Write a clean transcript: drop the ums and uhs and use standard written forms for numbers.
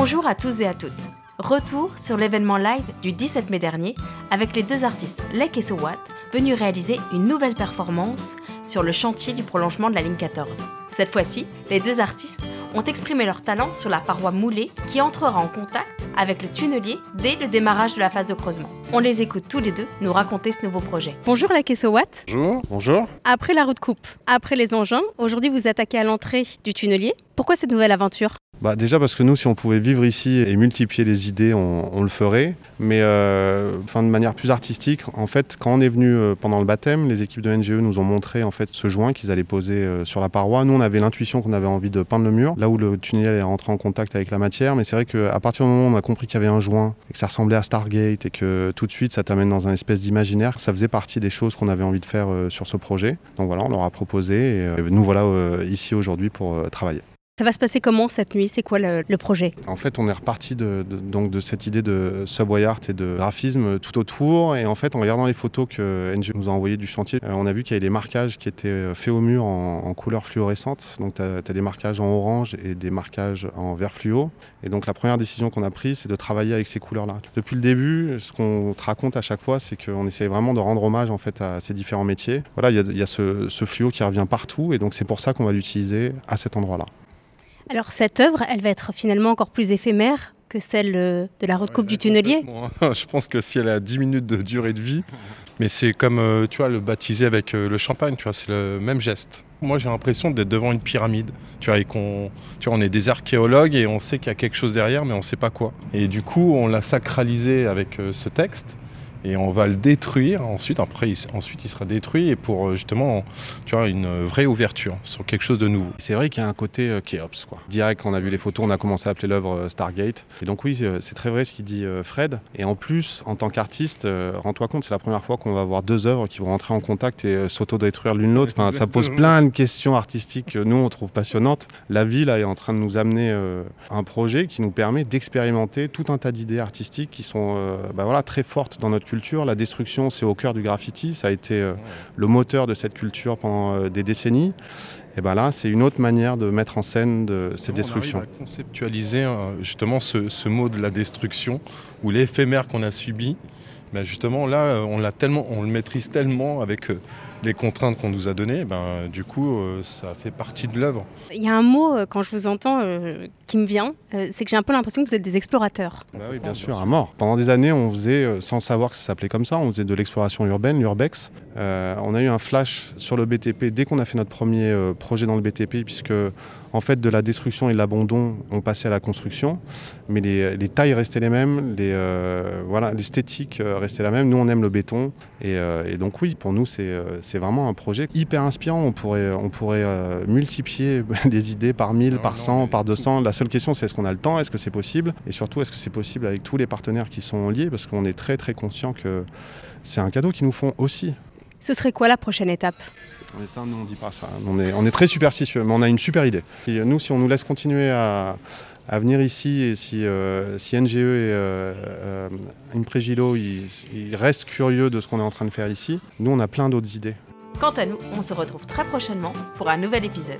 Bonjour à tous et à toutes. Retour sur l'événement live du 17 mai dernier avec les deux artistes Lek et Sowat venus réaliser une nouvelle performance sur le chantier du prolongement de la ligne 14. Cette fois-ci, les deux artistes ont exprimé leur talent sur la paroi moulée qui entrera en contact avec le tunnelier dès le démarrage de la phase de creusement. On les écoute tous les deux nous raconter ce nouveau projet. Bonjour Lek et Sowat. Bonjour. Bonjour. Après la route coupe, après les engins, aujourd'hui vous attaquez à l'entrée du tunnelier. Pourquoi cette nouvelle aventure ? Déjà parce que nous, si on pouvait vivre ici et multiplier les idées, on le ferait. Mais de manière plus artistique, en fait, quand on est venu pendant le baptême, les équipes de NGE nous ont montré en fait ce joint qu'ils allaient poser sur la paroi. Nous, on avait l'intuition qu'on avait envie de peindre le mur, là où le tunnelier allait rentrer en contact avec la matière. Mais c'est vrai qu'à partir du moment où on a compris qu'il y avait un joint et que ça ressemblait à Stargate et que tout de suite ça t'amène dans un espèce d'imaginaire, ça faisait partie des choses qu'on avait envie de faire sur ce projet. Donc voilà, on leur a proposé et nous voilà ici aujourd'hui pour travailler. Ça va se passer comment cette nuit ? C'est quoi le projet ? En fait, on est reparti de cette idée de subway art et de graphisme tout autour. Et en fait, en regardant les photos que NGE nous a envoyées du chantier, on a vu qu'il y avait des marquages qui étaient faits au mur en couleur fluorescente. Donc, tu as des marquages en orange et des marquages en vert fluo. Et donc, la première décision qu'on a prise, c'est de travailler avec ces couleurs-là. Depuis le début, ce qu'on te raconte à chaque fois, c'est qu'on essaie vraiment de rendre hommage en fait, à ces différents métiers. Voilà, il y a ce fluo qui revient partout. Et donc, c'est pour ça qu'on va l'utiliser à cet endroit-là. Alors cette œuvre, elle va être finalement encore plus éphémère que celle de la route coupe du tunnelier. Je pense que si elle a 10 minutes de durée de vie, mais c'est comme tu vois, le baptiser avec le champagne, tu vois, c'est le même geste. Moi j'ai l'impression d'être devant une pyramide, tu vois, on est des archéologues et on sait qu'il y a quelque chose derrière, mais on ne sait pas quoi. Et du coup on l'a sacralisé avec ce texte. Et on va le détruire ensuite il sera détruit et pour justement tu vois, une vraie ouverture sur quelque chose de nouveau. C'est vrai qu'il y a un côté Kéops, quoi. Direct, quand on a vu les photos, on a commencé à appeler l'œuvre Stargate. Et donc oui, c'est très vrai ce qu'il dit Fred. Et en plus, en tant qu'artiste, rends-toi compte, c'est la première fois qu'on va avoir deux œuvres qui vont rentrer en contact et s'auto-détruire l'une l'autre. Enfin, ça pose plein de questions artistiques que nous, on trouve passionnantes. La vie, là, est en train de nous amener un projet qui nous permet d'expérimenter tout un tas d'idées artistiques qui sont très fortes dans notre culture. La destruction, c'est au cœur du graffiti. Ça a été le moteur de cette culture pendant des décennies. Et là, c'est une autre manière de mettre en scène de cette destruction. On arrive à conceptualiser justement ce mot de la destruction ou l'éphémère qu'on a subi. Justement, là, on le maîtrise tellement avec les contraintes qu'on nous a données. Du coup, ça fait partie de l'œuvre. Il y a un mot, quand je vous entends, qui me vient, c'est que j'ai un peu l'impression que vous êtes des explorateurs. Oui, bien sûr, à mort. Pendant des années, on faisait, sans savoir que ça s'appelait comme ça, on faisait de l'exploration urbaine, l'urbex. On a eu un flash sur le BTP dès qu'on a fait notre premier projet dans le BTP, puisque en fait, de la destruction et de l'abandon, on passait à la construction, mais les tailles restaient les mêmes, l'esthétique restait la même. Nous, on aime le béton, et donc oui, pour nous, c'est vraiment un projet hyper inspirant. On pourrait multiplier les idées par 1000, par 100, par 200. La seule question, c'est est-ce qu'on a le temps, est-ce que c'est possible, et surtout, est-ce que c'est possible avec tous les partenaires qui sont liés, parce qu'on est très très conscient que c'est un cadeau qu'ils nous font aussi. Ce serait quoi la prochaine étape ? Mais ça, nous, on ne dit pas ça. On est très superstitieux, mais on a une super idée. Et nous, si on nous laisse continuer à venir ici, et si NGE et Imprégilo ils restent curieux de ce qu'on est en train de faire ici, nous, on a plein d'autres idées. Quant à nous, on se retrouve très prochainement pour un nouvel épisode.